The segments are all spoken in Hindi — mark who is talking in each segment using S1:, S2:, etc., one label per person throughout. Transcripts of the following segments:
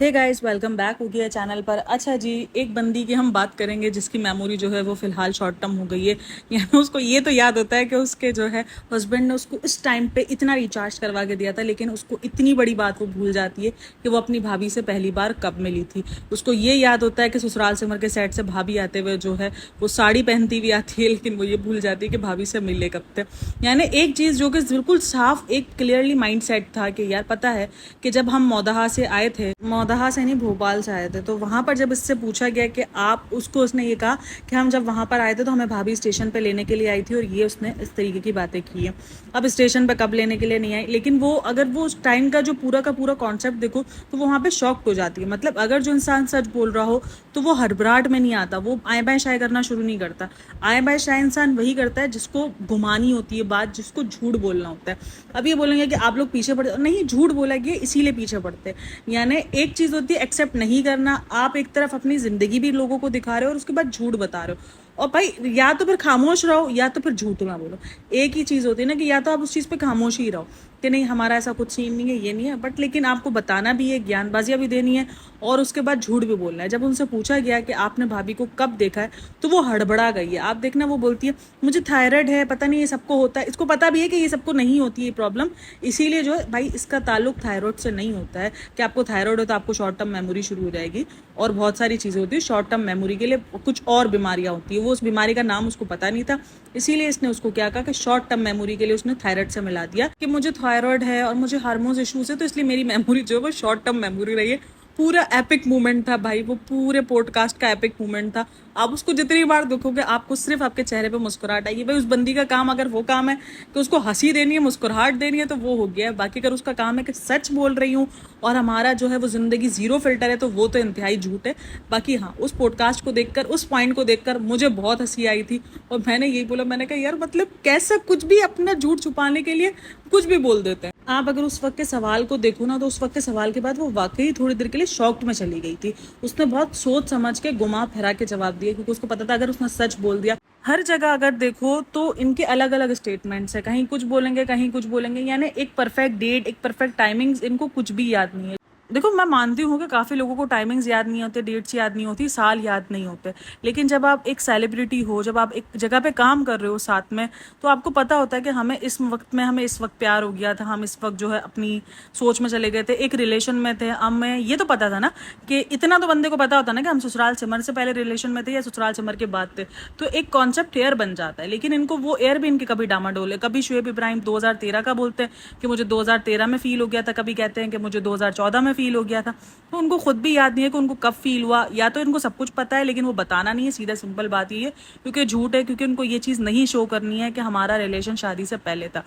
S1: हे गाइस, वेलकम बैक हो गया चैनल पर। अच्छा जी, एक बंदी की हम बात करेंगे जिसकी मेमोरी जो है वो फिलहाल शॉर्ट टर्म हो गई है। यानी उसको ये तो याद होता है कि उसके जो है हस्बैंड ने उसको इस टाइम पे इतना रिचार्ज करवा के दिया था, लेकिन उसको इतनी बड़ी बात वो भूल जाती है कि वो अपनी भाभी से पहली बार कब मिली थी। उसको ये याद होता है कि ससुराल सिमर के सेट से भाभी आते हुए जो है वो साड़ी पहनती हुई आती है, लेकिन वो ये भूल जाती है कि भाभी से मिले कब थे। यानी एक चीज़ जो कि बिल्कुल साफ एक क्लियरली माइंड सेट था कि यार पता है कि जब हम मौदहा से आए थे, मौदहा से नहीं भोपाल से आए थे, तो वहाँ पर जब इससे पूछा गया कि आप उसको, उसने ये कहा कि हम जब वहाँ पर आए थे तो हमें भाभी स्टेशन पे लेने के लिए आई थी, और ये उसने इस तरीके की बातें की है। अब स्टेशन पे कब लेने के लिए नहीं आई, लेकिन वो अगर वो उस टाइम का जो पूरा का पूरा कॉन्सेप्ट देखो तो वो वहाँ पे शॉक हो जाती है। मतलब अगर जो इंसान सच बोल रहा हो तो वो हड़बड़ाहट में नहीं आता, वो आए बाय शाय करना शुरू नहीं करता। आए बाय शाय इंसान वही करता है जिसको घुमानी होती है बात, जिसको झूठ बोलना होता है। अब ये बोलेंगे कि आप लोग पीछे पड़ते, नहीं, झूठ बोला गया इसीलिए पीछे पड़ते हैं। यानी एक चीज होती है एक्सेप्ट नहीं करना, आप एक तरफ अपनी जिंदगी भी लोगों को दिखा रहे हो और उसके बाद झूठ बता रहे हो। और भाई या तो फिर खामोश रहो या तो फिर झूठ ना बोलो। एक ही चीज होती है ना कि या तो आप उस चीज पे खामोश ही रहो कि नहीं हमारा ऐसा कुछ सीन नहीं है, ये नहीं है, बट लेकिन आपको बताना भी है, ज्ञानबाजियां भी देनी है और उसके बाद झूठ भी बोलना है। जब उनसे पूछा गया कि आपने भाभी को कब देखा है तो वो हड़बड़ा गई है। आप देखना, वो बोलती है मुझे थायराइड है, पता नहीं ये सबको होता है। इसको पता भी है कि ये सबको नहीं होती है प्रॉब्लम, इसीलिए जो है भाई इसका ताल्लुक थायराइड से नहीं होता है कि आपको थायराइड हो तो आपको शॉर्ट टर्म मेमोरी शुरू हो जाएगी। और बहुत सारी चीज़ें होती है शॉर्ट टर्म मेमोरी के लिए, कुछ और बीमारियां होती है, वो उस बीमारी का नाम उसको पता नहीं था, इसीलिए इसने उसको क्या कहा कि शॉर्ट टर्म मेमोरी के लिए उसने थायराइड से मिला दिया कि मुझे थायराइड है और मुझे हार्मोन्स इश्यूज है, तो इसलिए मेरी मेमोरी जो है वो शॉर्ट टर्म मेमोरी रही है। पूरा एपिक मोमेंट था भाई, वो पूरे पॉडकास्ट का एपिक मोमेंट था। आप उसको जितनी बार देखोगे आपको सिर्फ आपके चेहरे पे मुस्कुराहट आएगी। भाई उस बंदी का काम, अगर वो काम है कि उसको हंसी देनी है, मुस्कुराहट देनी है, तो वो हो गया। बाकी अगर उसका काम है कि सच बोल रही हूँ और हमारा जो है वो जिंदगी जीरो फिल्टर है, तो वो तो इंतहाई झूठ है। बाकी हाँ, उस पॉडकास्ट को देखकर, उस पॉइंट को देखकर मुझे बहुत हंसी आई थी और मैंने यही बोला, मैंने कहा यार मतलब कैसे कुछ भी अपना झूठ छुपाने के लिए कुछ भी बोल देते हैं। आप अगर उस वक्त के सवाल को देखो ना, तो उस वक्त के सवाल के बाद वो वाकई थोड़ी देर के लिए शॉक्ड में चली गई थी। उसने बहुत सोच समझ के घुमा फिरा के जवाब दिया, क्योंकि उसको पता था अगर उसने सच बोल दिया, हर जगह अगर देखो तो इनके अलग अलग स्टेटमेंट्स है, कहीं कुछ बोलेंगे कहीं कुछ बोलेंगे। यानी एक परफेक्ट डेट, एक परफेक्ट टाइमिंग्स, इनको कुछ भी याद नहीं है। देखो मैं मानती हूँ कि काफ़ी लोगों को टाइमिंग्स याद नहीं होते, डेट्स याद नहीं होती, साल याद नहीं होते, लेकिन जब आप एक सेलिब्रिटी हो, जब आप एक जगह पे काम कर रहे हो साथ में, तो आपको पता होता है कि हमें इस वक्त में, हमें इस वक्त प्यार हो गया था, हम इस वक्त जो है अपनी सोच में चले गए थे, एक रिलेशन में थे। हमें ये तो पता था ना कि इतना तो बंदे को पता होता ना कि हम ससुराल सिमर से पहले रिलेशन में थे या ससुराल सिमर के बाद थे, तो एक कॉन्सेप्ट एयर बन जाता है। लेकिन इनको वो एयर भी इनके कभी डामाडोल है। कभी शुएब इब्राहिम 2013 का बोलते हैं कि मुझे 2013 में फील हो गया था, कभी कहते हैं कि मुझे 2014 में फील हो गया था। तो उनको खुद भी याद नहीं है कि उनको कब फील हुआ, या तो इनको सब कुछ पता है लेकिन वो बताना नहीं है। सीधा सिंपल बात ये है, क्योंकि झूठ है, क्योंकि उनको ये चीज़ नहीं शो करनी है कि हमारा रिलेशन शादी से पहले था।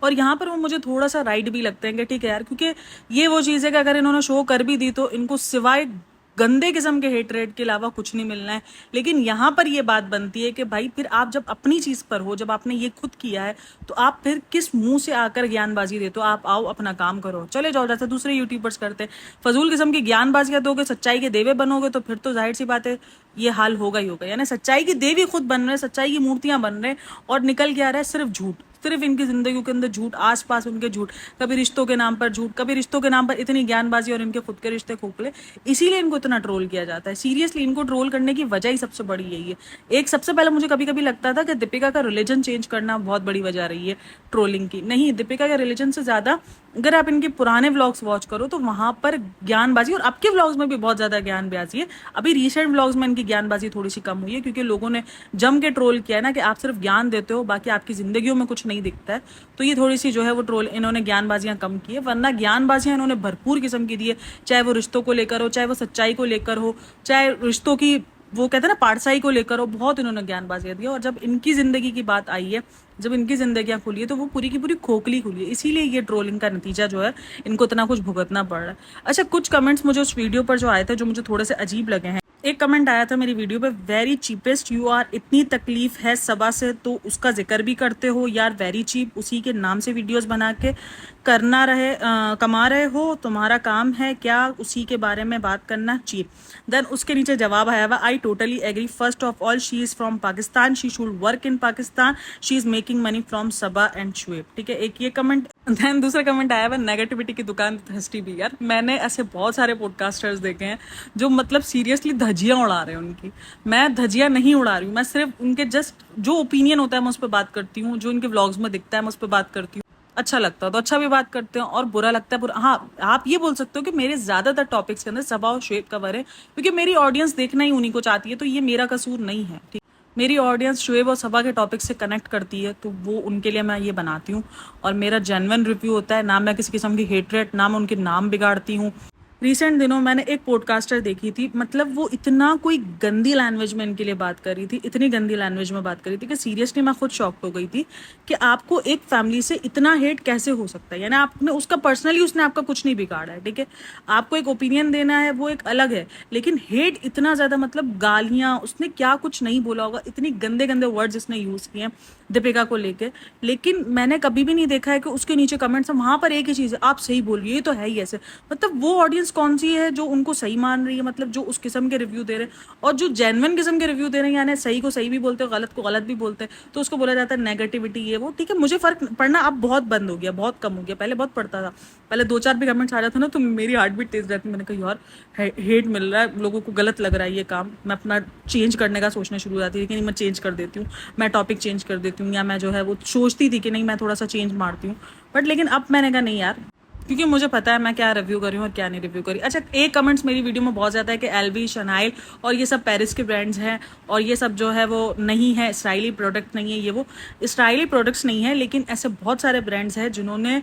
S1: और यहाँ पर वो मुझे थोड़ा सा राइट भी लगते हैं कि ठीक है यार, क्योंकि ये वो चीज़ है कि अगर इन्होंने शो कर भी दी तो इनको सिवाय गंदे किस्म के हेट रेट के अलावा कुछ नहीं मिलना है। लेकिन यहाँ पर ये बात बनती है कि भाई फिर आप जब अपनी चीज़ पर हो, जब आपने ये खुद किया है, तो आप फिर किस मुंह से आकर ज्ञानबाजी देते हो। आप आओ अपना काम करो, चले जाओ, जैसे दूसरे यूट्यूबर्स करते हैं। फजूल किस्म की ज्ञानबाजियां दोगे, सच्चाई के देवे बनोगे, तो फिर तो जाहिर सी बात है ये हाल होगा ही होगा। यानी सच्चाई की देवी खुद बन रहे, सच्चाई की मूर्तियां बन रहे, और निकल के आ रहा है सिर्फ झूठ, सिर्फ इनकी जिंदगी के अंदर झूठ, आसपास उनके झूठ, कभी रिश्तों के नाम पर झूठ, कभी रिश्तों के नाम पर इतनी ज्ञानबाजी और इनके खुद के रिश्ते खोखले। इसीलिए इनको इतना ट्रोल किया जाता है। सीरियसली इनको ट्रोल करने की वजह ही सबसे बड़ी यही है। एक सबसे पहले मुझे कभी कभी लगता था कि दीपिका का रिलीजन चेंज करना बहुत बड़ी वजह रही है ट्रोलिंग की। नहीं, दीपिका के रिलीजन से ज्यादा अगर आप इनके पुराने व्लॉग्स वॉच करो तो वहां पर ज्ञानबाजी, और आपके व्लॉग्स में भी बहुत ज्यादा ज्ञानबाजी है। अभी रिसेंट व्लॉग्स में इनकी ज्ञानबाजी थोड़ी सी कम हुई है, क्योंकि लोगों ने जम के ट्रोल किया है ना कि आप सिर्फ ज्ञान देते हो, बाकी आपकी जिंदगियों में कुछ नहीं दिखता है। तो ये थोड़ी सी जो है वो ट्रोल, इन्होंने ज्ञानबाजियां कम की है, वरना ज्ञानबाजियां इन्होंने भरपूर किस्म की दी है। चाहे वो रिश्तों को लेकर हो, चाहे वो सच्चाई को लेकर हो, चाहे रिश्तों की वो कहते हैं ना पाठसाई को लेकर हो, बहुत इन्होंने ज्ञानबाजियां दी। और जब इनकी जिंदगी की बात आई है, जब इनकी जिंदगियां खुली है, तो वो पूरी की पूरी खोखली खुली है। इसीलिए ये ट्रोलिंग का नतीजा जो है इनको इतना कुछ भुगतना पड़ रहा है। अच्छा, कुछ कमेंट्स मुझे उस वीडियो पर जो आए थे जो मुझे थोड़े से अजीब लगे हैं। एक कमेंट आया था मेरी वीडियो पे, वेरी चीपेस्ट यू आर, इतनी तकलीफ है सबा से तो उसका जिक्र भी करते हो यार, वेरी चीप, उसी के नाम से वीडियोस बना के कमा रहे हो, तुम्हारा काम है क्या उसी के बारे में बात करना, चीप। देन उसके नीचे जवाब आया हुआ, I totally agree, first of all she is from Pakistan, she should work in Pakistan, she is making money from Saba and Shoaib. ठीक है, एक ये कमेंट। देन दूसरा कमेंट आया हुआ, नेगेटिविटी की दुकान थर्स्टी भी। यार मैंने ऐसे बहुत सारे पॉडकास्टर्स देखे हैं जो मतलब सीरियसली धजियां उड़ा रहे हैं उनकी। मैं धजियां नहीं उड़ा रही हूँ, मैं सिर्फ उनके जस्ट जो ओपिनियन होता है मैं उस पर बात करती हूँ, जो उनके व्लॉग्स में दिखता है मैं उस पर बात करती हूँ। अच्छा लगता है तो अच्छा भी बात करते हैं, और बुरा लगता है बुरा। हाँ, आप ये बोल सकते हो कि मेरे ज्यादातर टॉपिक्स के अंदर सबा और शुएब कवर है, क्योंकि मेरी ऑडियंस देखना ही उन्हीं को चाहती है, तो ये मेरा कसूर नहीं है। ठीक, मेरी ऑडियंस शुएब और सबा के टॉपिक से कनेक्ट करती है, तो वो उनके लिए मैं ये बनाती हूँ, और मेरा जेन्युइन रिव्यू होता है, ना मैं किसी किस्म की हेटरेट, ना मैं उनके नाम बिगाड़ती हूँ। रिसेंट दिनों मैंने एक पॉडकास्टर देखी थी, मतलब वो इतना कोई गंदी लैंग्वेज में इनके लिए बात कर रही थी, इतनी गंदी लैंग्वेज में बात कर रही थी कि सीरियसली मैं खुद शॉक्ड हो गई थी कि आपको एक फैमिली से इतना हेट कैसे हो सकता है। यानी आपने उसका पर्सनली, उसने आपका कुछ नहीं बिगाड़ा है, ठीक है, आपको एक ओपिनियन देना है वो एक अलग है, लेकिन हेट इतना ज्यादा, मतलब गालियां, उसने क्या कुछ नहीं बोला होगा, इतनी गंदे गंदे वर्ड्स इसने यूज किए हैं दीपिका को लेके, लेकिन मैंने कभी भी नहीं देखा है कि उसके नीचे कमेंट्स हैं वहां पर एक ही चीज है, आप सही बोल रही है, ये तो है ही ऐसे। मतलब वो ऑडियंस कौन सी है जो उनको सही मान रही है, मतलब जो उस किस्म के रिव्यू दे रहे हैं, और जो जेन्युइन किस्म के रिव्यू दे रहे हैं, यानी सही को सही भी बोलते हैं, गलत को गलत भी बोलते हैं, तो उसको बोला जाता है नेगेटिविटी ये वो। ठीक है, मुझे फर्क पड़ना अब बहुत बंद हो गया, बहुत कम हो गया, पहले बहुत पड़ता था, पहले 2-4 भी कमेंट्स आ जाते ना तो मेरी हार्ट बीट तेज रहती। मैंने कहा यार हेट मिल रहा है, लोगों को गलत लग रहा है ये काम, मैं अपना चेंज करने का सोचने शुरू हो जाती है, लेकिन मैं चेंज कर देती हूँ, मैं टॉपिक चेंज कर देती हूँ, या मैं जो है वो सोचती थी कि नहीं मैं थोड़ा सा चेंज मारती हूँ, बट लेकिन अब मैंने कहा नहीं यार, क्योंकि मुझे पता है मैं क्या रिव्यू करी हूँ और क्या नहीं रिव्यू करी। अच्छा, एक कमेंट्स मेरी वीडियो में बहुत ज़्यादा है कि एलवी, शनाइल और ये सब पेरिस के ब्रांड्स हैं, और ये सब जो है वो नहीं है, इसराइली प्रोडक्ट नहीं है, ये वो इसराइली प्रोडक्ट्स नहीं है, लेकिन ऐसे बहुत सारे ब्रांड्स हैं जिन्होंने,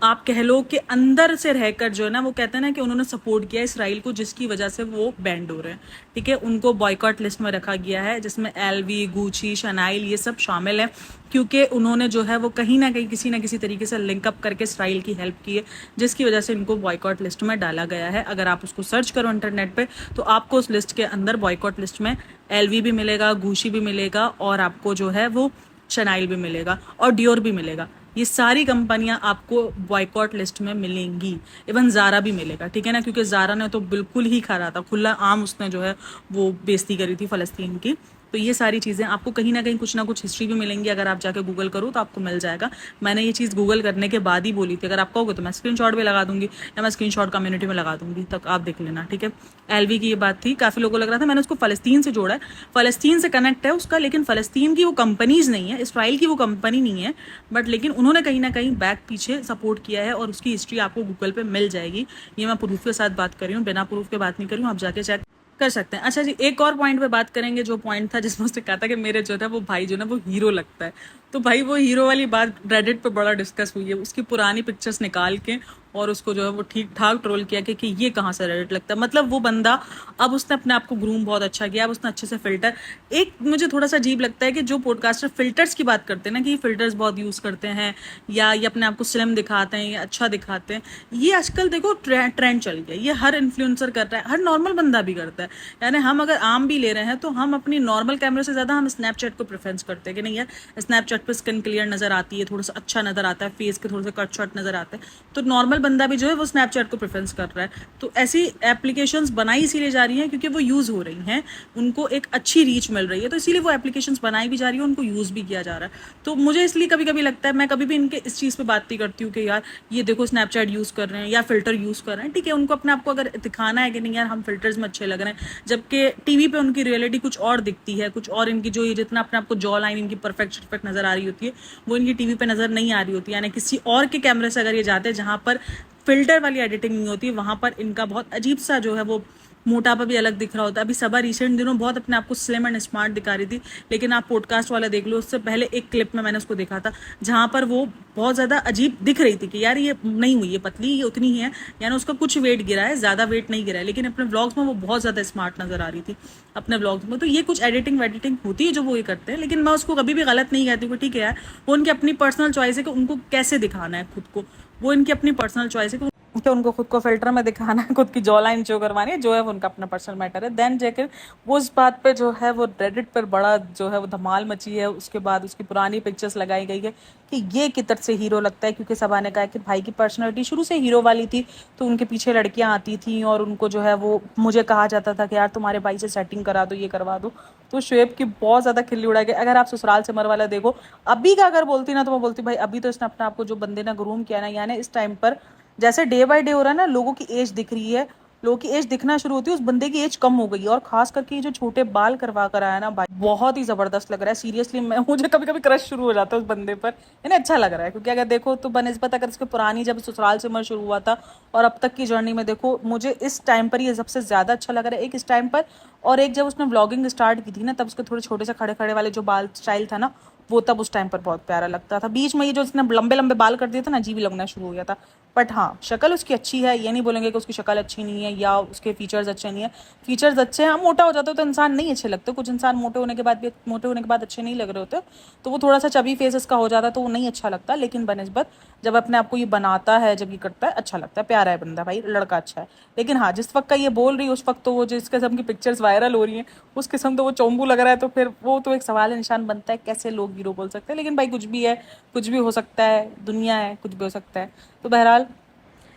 S1: आप कह लो कि अंदर से रहकर जो है ना, वो कहते हैं ना कि उन्होंने सपोर्ट किया इसराइल को, जिसकी वजह से वो बैंड हो रहे हैं। ठीक है, उनको बॉयकॉट लिस्ट में रखा गया है, जिसमें एलवी, गुची, शनाइल ये सब शामिल है, क्योंकि उन्होंने जो है वो कहीं ना कहीं किसी ना किसी तरीके से लिंकअप करके इसराइल की हेल्प की है, जिसकी वजह से इनको बॉयकॉट लिस्ट में डाला गया है। अगर आप उसको सर्च करो इंटरनेट पे तो आपको उस लिस्ट के अंदर, बॉयकॉट लिस्ट में, एलवी भी मिलेगा, गुची भी मिलेगा, और आपको जो है वो शनाइल भी मिलेगा, और डियोर भी मिलेगा। ये सारी कंपनियां आपको बॉयकॉट लिस्ट में मिलेंगी, इवन जारा भी मिलेगा। ठीक है ना, क्योंकि जारा ने तो बिल्कुल ही खा रहा था, खुला आम उसने जो है वो बेइज्जती करी थी फलस्तीन की। तो ये सारी चीज़ें आपको कहीं ना कहीं कुछ ना कुछ हिस्ट्री भी मिलेंगी, अगर आप जाके गूगल करो तो आपको मिल जाएगा। मैंने ये चीज़ गूगल करने के बाद ही बोली थी, अगर आप कहोगे तो मैं स्क्रीनशॉट भी लगा दूंगी, या मैं स्क्रीनशॉट कम्युनिटी में लगा दूंगी, तक आप देख लेना। ठीक है, एलवी की ये बात थी, काफ़ी लोगों को लग रहा था मैंने उसको फ़लस्तीन से जोड़ा है, फ़लस्तीन से कनेक्ट है उसका, लेकिन फ़लस्तीन की वो कंपनीज नहीं है, इसराइल की वो कंपनी नहीं है, बट लेकिन उन्होंने कहीं ना कहीं बैक पीछे सपोर्ट किया है, और उसकी हिस्ट्री आपको गूगल पे मिल जाएगी। ये मैं प्रूफ के साथ बात कर रही हूँ, बिना प्रूफ के बात नहीं कर रही हूँ, आप जाके चेक कर सकते हैं। अच्छा जी, एक और पॉइंट पे बात करेंगे, जो पॉइंट था जिसमें उसने कहा था कि मेरे जो है वो भाई जो ना वो हीरो लगता है। तो भाई वो हीरो वाली बात रेडिट पे बड़ा डिस्कस हुई है, उसकी पुरानी पिक्चर्स निकाल के और उसको जो है वो ठीक ठाक ट्रोल किया कि ये कहाँ से रेडिट लगता है। मतलब वो बंदा, अब उसने अपने आप को ग्रूम बहुत अच्छा किया, अब उसने अच्छे से फिल्टर, एक मुझे थोड़ा सा अजीब लगता है कि जो पॉडकास्टर फिल्टर्स की बात करते हैं ना, कि फिल्टर्स बहुत यूज़ करते हैं, या ये अपने आप को स्लिम दिखाते हैं या अच्छा दिखाते हैं, ये आजकल देखो ट्रेंड चल गया, ये हर इन्फ्लुएंसर कर रहा है, हर नॉर्मल बंदा भी करता है। यानी हम अगर आम भी ले रहे हैं तो हम अपनी नॉर्मल कैमरे से ज़्यादा हम स्नैपचैट को प्रेफरेंस करते हैं कि नहीं यार, स्नैपचैट पे स्किन क्लियर नज़र आती है, थोड़ा सा अच्छा नज़र आता है, फेस के थोड़े से कट शॉट नज़र आते हैं, तो नॉर्मल बंदा भी जो है वो स्नैपचैट को प्रेफरेंस कर रहा है। तो ऐसी एप्लीकेशंस बनाई इसीलिए जा रही हैं क्योंकि वो यूज़ हो रही हैं, उनको एक अच्छी रीच मिल रही है, तो इसीलिए वो एप्लीकेशंस बनाई भी जा रही है, उनको यूज़ भी किया जा रहा है। तो मुझे इसलिए कभी कभी लगता है, मैं कभी भी इनके इस चीज़ पर बात नहीं करती हूँ कि यार ये देखो स्नैपचैट यूज़ कर रहे हैं या फिल्टर यूज़ कर रहे हैं। ठीक है, उनको अपने आप को अगर दिखाना है कि नहीं यार हम फिल्टर्स में अच्छे लग रहे हैं, जबकि टीवी पे उनकी रियलिटी कुछ और दिखती है, कुछ और, इनकी जो ये जितना अपने आप को जॉ लाइन इनकी परफेक्ट नजर आ रही होती है, वो इनकी टीवी पे नजर नहीं आ रही होती है। यानी किसी और के कैमरे से अगर ये जाते हैं जहां पर फिल्टर वाली एडिटिंग नहीं होती, वहां पर इनका बहुत अजीब सा जो है वो मोटापा भी अलग दिख रहा होता है। अभी सबा रिसेंट दिनों बहुत अपने आप को स्लिम एंड स्मार्ट दिखा रही थी, लेकिन आप पॉडकास्ट वाला देख लो, उससे पहले एक क्लिप में मैंने उसको देखा था जहां पर वो बहुत ज़्यादा अजीब दिख रही थी कि यार ये नहीं हुई, ये पतली, ये उतनी ही है, यानी उसका कुछ वेट गिरा है, ज़्यादा वेट नहीं गिरा है, लेकिन अपने व्लॉग्स में वो बहुत ज़्यादा स्मार्ट नजर आ रही थी अपने व्लॉग्स में। तो ये कुछ एडिटिंग वेडिटिंग होती है जो वो ये करते हैं, लेकिन मैं उसको कभी भी गलत नहीं कहती हूँ। ठीक है यार, वो उनकी अपनी पर्सनल चॉइस है कि उनको कैसे दिखाना है खुद को, वो इनकी अपनी पर्सनल चॉइस है कि कि उनको खुद को फिल्टर में दिखाना है, खुद की जॉ लाइन शो करवानी है, जो है वो उनका अपना पर्सनल मैटर है। देन जाकर वो उस बात पे जो है वो रेडिट पर बड़ा जो है वो धमाल मची है। उसके बाद उसकी पुरानी पिक्चर्स लगाई गई है कि ये किधर से हीरो लगता है, क्योंकि सबा ने कहा कि भाई की पर्सनैलिटी शुरू से हीरो वाली थी, तो उनके पीछे लड़कियां आती थी और उनको जो है वो मुझे कहा जाता था कि यार तुम्हारे भाई से सेटिंग करा दो, ये करवा दो। तो शुएब की बहुत ज़्यादा खिल्ली उड़ा गई। अगर आप ससुराल सिमर वाला देखो, अभी का अगर बोलती ना तो मैं बोलती भाई अभी तो इसने अपने आप को जो बंदे ने ग्रूम किया ना, यानी इस टाइम पर जैसे डे बाय डे हो रहा है ना, लोगों की एज दिख रही है, लोगों की एज दिखना शुरू होती है, उस बंदे की एज कम हो गई है। और खास करके ये जो छोटे बाल करवा कर आया ना भाई, बहुत ही जबरदस्त लग रहा है सीरियसली। मैं मुझे कभी कभी क्रश शुरू हो जाता है उस बंदे पर, यानी अच्छा लग रहा है। क्योंकि अगर देखो तो बनस्बत अगर इसके पुरानी जब ससुराल से उम्र शुरू हुआ था और अब तक की जर्नी में देखो, मुझे इस टाइम पर ये सबसे ज्यादा अच्छा लग रहा है। एक इस टाइम पर और एक जब उसने व्लॉगिंग स्टार्ट की थी ना, तब उसके थोड़े छोटे से खड़े खड़े वाले जो बाल स्टाइल था ना, वो तब उस टाइम पर बहुत प्यारा लगता था। बीच में ये जो इसने लंबे लंबे बाल कर दिए थे ना, अजीब ही लगना शुरू हो गया था। बट हाँ, शक्ल उसकी अच्छी है, ये नहीं बोलेंगे कि उसकी शक्ल अच्छी नहीं है या उसके फीचर्स अच्छे नहीं है। फीचर्स अच्छे हैं। हाँ, मोटा हो जाता है तो इंसान नहीं अच्छे लगते, कुछ इंसान मोटे होने के बाद भी मोटे होने के बाद अच्छे नहीं लग रहे होते, तो वो थोड़ा सा चबी फेस इसका हो जाता है तो वो नहीं अच्छा लगता। लेकिन बनस्बत जब अपने आप को ये बनाता है, जब ये करता है, अच्छा लगता है, प्यारा है बंदा भाई, लड़का अच्छा है। लेकिन हाँ, जिस वक्त का ये बोल रही है उस वक्त तो वो जिस किस्म की पिक्चर्स वायरल हो रही हैं उस किस्म तो वो चोंबू लग रहा है, तो फिर वो तो एक सवाल निशान बनता है कैसे लोग हीरो बोल सकते हैं। लेकिन भाई कुछ भी है, कुछ भी हो सकता है, दुनिया है, कुछ भी हो सकता है। तो बहरहाल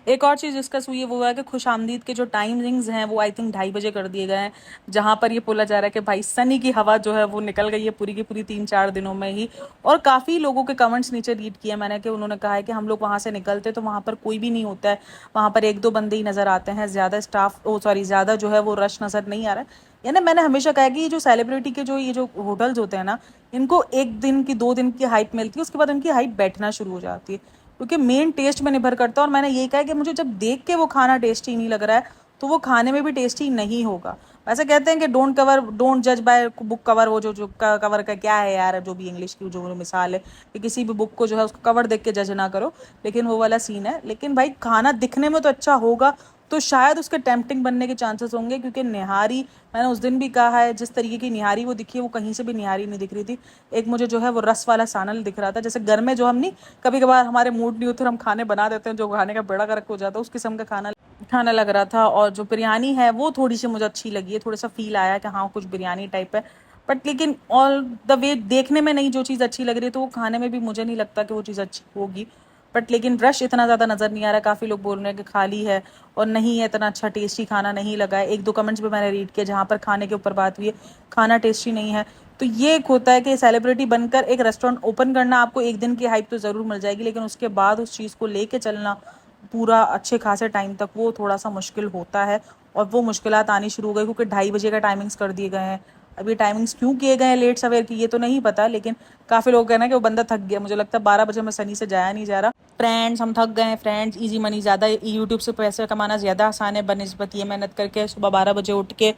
S1: एक और चीज़ डिस्कस हुई है, वो है कि खुश आमदीद के जो टाइमिंग्स हैं वो आई थिंक 2:30 बजे कर दिए गए हैं, जहाँ पर ये बोला जा रहा है कि भाई सनी की हवा जो है वो निकल गई है पूरी की पूरी 3-4 दिनों में ही। और काफ़ी लोगों के कमेंट्स नीचे रीड किए मैंने कि उन्होंने कहा है कि हम लोग वहाँ से निकलते तो वहाँ पर कोई भी नहीं होता है, वहाँ पर 1-2 बंदे ही नज़र आते हैं, ज़्यादा स्टाफ ज़्यादा जो है वो रश नज़र नहीं आ रहा है। यानी मैंने हमेशा कहा कि ये जो सेलिब्रिटी के जो ये जो होटल्स होते हैं ना, इनको 1 दिन की 2 दिन की हाइप मिलती है, उसके बाद उनकी हाइप बैठना शुरू हो जाती है, क्योंकि मेन टेस्ट में निर्भर करता है। और मैंने यही कहा है कि मुझे जब देख के वो खाना टेस्टी नहीं लग रहा है तो वो खाने में भी टेस्टी नहीं होगा। वैसे कहते हैं कि डोंट जज बाय बुक कवर, वो जो कवर का क्या है यार, जो भी इंग्लिश की जो मिसाल है कि किसी भी बुक को जो है उसका कवर देख के जज ना करो, लेकिन वो वाला सीन है। लेकिन भाई खाना दिखने में तो अच्छा होगा तो शायद उसके टेम्पटिंग बनने के चांसेस होंगे, क्योंकि निहारी, मैंने उस दिन भी कहा है, जिस तरीके की निहारी वो दिखी है वो कहीं से भी निहारी नहीं दिख रही थी। एक मुझे जो है वो रस वाला सानल दिख रहा था, जैसे घर में जो हम नहीं, कभी कभार हमारे मूड नहीं होते और हम खाने बना देते हैं, जो खाने का बेड़ा गर्क हो जाता है, उस किस्म का खाना खाना लग रहा था। और जो बिरयानी है वो थोड़ी सी मुझे अच्छी लगी है, थोड़ा सा फील आया कि हाँ कुछ बिरयानी टाइप है। बट लेकिन ऑल द वे देखने में नहीं, जो चीज़ अच्छी लग रही है तो वो खाने में भी मुझे नहीं लगता कि वो चीज़ अच्छी होगी। बट लेकिन रश इतना ज़्यादा नज़र नहीं आ रहा, काफ़ी लोग बोल रहे हैं कि खाली है और नहीं है, इतना अच्छा टेस्टी खाना नहीं लगा है। 1-2 कमेंट्स भी मैंने रीड किए जहाँ पर खाने के ऊपर बात हुई है, खाना टेस्टी नहीं है। तो ये एक होता है कि सेलिब्रिटी बनकर एक रेस्टोरेंट ओपन करना, आपको 1 दिन की हाइप तो ज़रूर मिल जाएगी, लेकिन उसके बाद उस चीज़ को लेके चलना पूरा अच्छे खासे टाइम तक वो थोड़ा सा मुश्किल होता है। और वो मुश्किलात आनी शुरू हो गई क्योंकि 2:30 बजे का टाइमिंग्स कर दिए गए हैं। अभी टाइमिंग्स क्यों किए गए हैं लेट सवेर की ये तो नहीं पता, लेकिन काफ़ी लोग कहना कि वो बंदा थक गया। मुझे लगता है 12 बजे में सनी से जाया नहीं जा रहा। फ्रेंड्स, हम थक गए हैं फ्रेंड्स, इजी मनी ज़्यादा, यूट्यूब से पैसे कमाना ज़्यादा आसान है बनस्बत ये मेहनत करके सुबह 12 बजे उठ के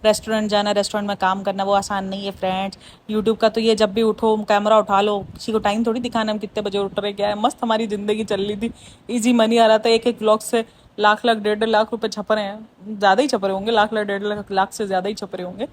S1: रेस्टोरेंट जाना, रेस्टोरेंट में काम करना, वो आसान नहीं है फ्रेंड्स। यूट्यूब का तो ये जब भी उठो कैमरा उठा लो, किसी को टाइम थोड़ी दिखाना हम कितने बजे उठ रहे, क्या है, मस्त हमारी ज़िंदगी चल रही थी, ईजी मनी आ रहा था। एक एक व्लॉग से लाख लाख 1.5 लाख रुपए छप रहे हैं, ज़्यादा ही छप रहे होंगे, लाख लाख 1.5 लाख से ज़्यादा ही छप रहे होंगे।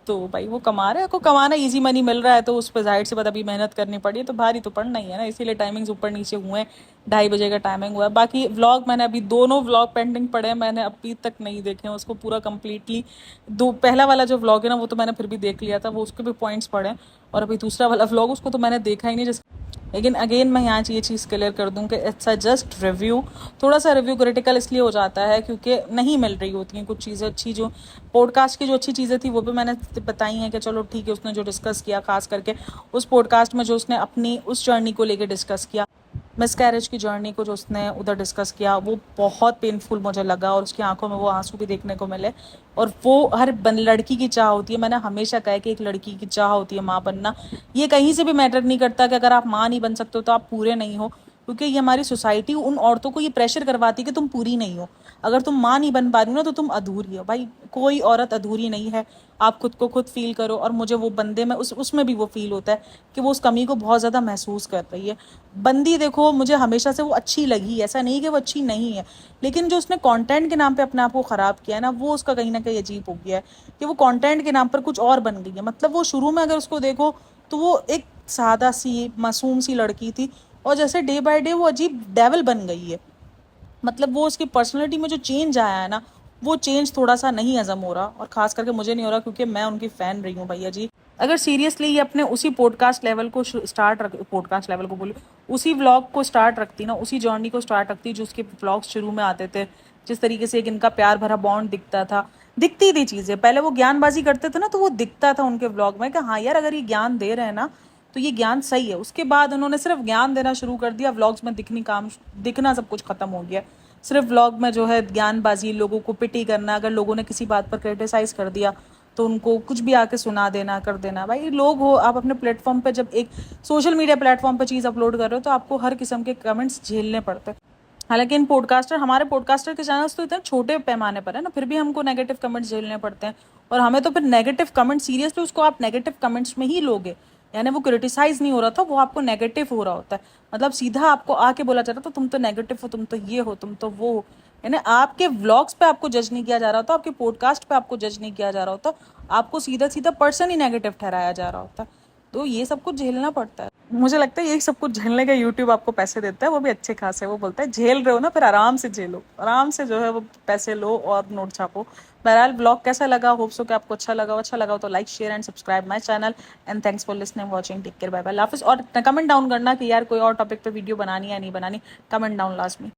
S1: तो भाई वो कमा रहे हैं, को कमाना इजी मनी मिल रहा है तो उस पर जाहिर सी बात अभी मेहनत करनी पड़ी है, तो भारी तो पड़ना ही है ना, इसीलिए टाइमिंग्स ऊपर नीचे हुए हैं। 2:30 बजे का टाइमिंग हुआ है। बाकी व्लॉग मैंने अभी दोनों व्लॉग पेंडिंग पड़े हैं, मैंने अभी तक नहीं देखे हैं उसको पूरा कम्प्लीटली। पहला वाला जो व्लॉग है ना वो तो मैंने फिर भी देख लिया था, वो उसके भी पॉइंट्स पड़े हैं। और अभी दूसरा वाला व्लॉग उसको तो मैंने देखा ही नहीं, जिस लेकिन अगेन मैं यहाँ ये चीज़ क्लियर कर दूँ कि इट्स अ जस्ट रिव्यू। थोड़ा सा रिव्यू क्रिटिकल इसलिए हो जाता है क्योंकि नहीं मिल रही होती हैं कुछ चीज़ें अच्छी, जो पॉडकास्ट की जो अच्छी चीज़ें थी वो भी मैंने बताई हैं कि चलो ठीक है, उसने जो डिस्कस किया खास करके उस पॉडकास्ट में, जो उसने अपनी उस जर्नी को लेकर डिस्कस किया, मिसकैरेज की जर्नी को जो उसने उधर डिस्कस किया, वो बहुत पेनफुल मुझे लगा और उसकी आंखों में वो आंसू भी देखने को मिले। और वो हर लड़की की चाह होती है, मैंने हमेशा कहा कि एक लड़की की चाह होती है माँ बनना। ये कहीं से भी मैटर नहीं करता कि अगर आप माँ नहीं बन सकते हो तो आप पूरे नहीं हो, क्योंकि ये हमारी सोसाइटी उन औरतों को ये प्रेशर करवाती है कि तुम पूरी नहीं हो, अगर तुम माँ नहीं बन पा रही हो ना तो तुम अधूरी हो। भाई कोई औरत अधूरी नहीं है, आप खुद को खुद फील करो। और मुझे वो बंदे में उसमें भी वो फील होता है कि वो उस कमी को बहुत ज़्यादा महसूस कर रही है। बंदी देखो मुझे हमेशा से वो अच्छी लगी, ऐसा नहीं कि वो अच्छी नहीं है, लेकिन जो उसने कंटेंट के नाम पे अपने आप को ख़राब किया है ना, वो उसका कहीं ना कहीं अजीब हो गया है कि वो कंटेंट के नाम पर कुछ और बन गई है। मतलब वो शुरू में अगर उसको देखो तो वो एक सादा सी मासूम सी लड़की थी, और जैसे डे बाय डे वो अजीब डेविल बन गई है। मतलब वो उसकी पर्सनैलिटी में जो चेंज आया है ना, वो चेंज थोड़ा सा नहीं हजम हो रहा, और खास करके मुझे नहीं हो रहा क्योंकि मैं उनकी फ़ैन रही हूँ भैया जी। अगर सीरियसली ये अपने उसी पॉडकास्ट लेवल को स्टार्ट रख, पॉडकास्ट लेवल को बोलूँ, उसी व्लॉग को स्टार्ट रखती ना, उसी जर्नी को स्टार्ट रखती जो उसके व्लॉग्स शुरू में आते थे, जिस तरीके से एक इनका प्यार भरा बॉन्ड दिखता था, दिखती थी चीज़ें। पहले वो ज्ञानबाजी करते थे ना, तो वो दिखता था उनके व्लॉग में कि हाँ यार, अगर ये ज्ञान दे रहे हैं ना तो ये ज्ञान सही है। उसके बाद उन्होंने सिर्फ ज्ञान देना शुरू कर दिया, व्लॉग्स में दिखना सब कुछ खत्म हो गया। सिर्फ व्लॉग में जो है ज्ञानबाजी, लोगों को पिटी करना, अगर लोगों ने किसी बात पर क्रिटिसाइज कर दिया तो उनको कुछ भी आके सुना देना, कर देना। भाई लोग हो, आप अपने प्लेटफॉर्म पे जब एक सोशल मीडिया प्लेटफॉर्म पे चीज़ अपलोड कर रहे हो तो आपको हर किस्म के कमेंट्स झेलने पड़ते हैं। हालांकि इन पॉडकास्टर, हमारे पॉडकास्टर के चैनल्स तो इतने छोटे पैमाने पर है ना, फिर भी हमको नेगेटिव कमेंट्स झेलने पड़ते हैं। और हमें तो फिर नेगेटिव कमेंट, सीरियसली उसको आप नेगेटिव कमेंट्स में ही लोगे, यानी वो क्रिटिसाइज नहीं हो रहा था, वो आपको नेगेटिव हो रहा होता है। मतलब सीधा आपको आके बोला जा रहा था तुम तो नेगेटिव हो, तुम तो ये हो, तुम तो वो हो। यानी आपके व्लॉग्स पे आपको जज नहीं किया जा रहा होता, आपके पॉडकास्ट पे आपको जज नहीं किया जा रहा होता, आपको सीधा सीधा पर्सन ही नेगेटिव ठहराया जा रहा होता। तो ये सब कुछ झेलना पड़ता है। मुझे लगता है ये सब कुछ झेलने का यूट्यूब आपको पैसे देता है, वो भी अच्छे खासे। वो बोलता है झेल रहे हो ना, फिर आराम से झेलो, आराम से जो है वो पैसे लो और नोट छापो। बहरहाल ब्लॉग कैसा लगा, होप सो कि आपको अच्छा लगा हो तो like, share and subscribe my channel. And thanks for listening, watching, take care, bye bye, हाफिज। और कमेंट डाउन करना कि यार कोई और टॉपिक पे वीडियो बनानी है या नहीं बनानी, कमेंट डाउन लास्ट में।